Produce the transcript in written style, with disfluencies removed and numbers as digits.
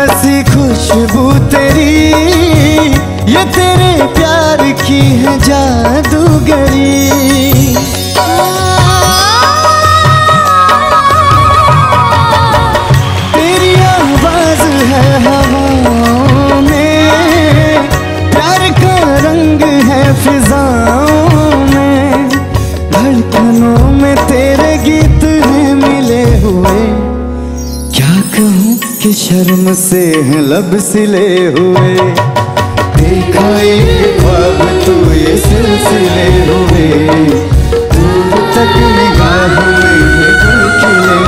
हंसी खुशबू तेरी, ये तेरे प्यार की है जादूगरी। तेरी आवाज है हवाओं में, प्यार का रंग है फिजाओं में, धड़कनों में तेरे गीत हैं मिले हुए। क्या कहूँ कि शर्म से हैं लब सिले हुए। देखा एक ख्वाब तू ये सिलसिले हुए, दूर तक निगाह में दिल खिले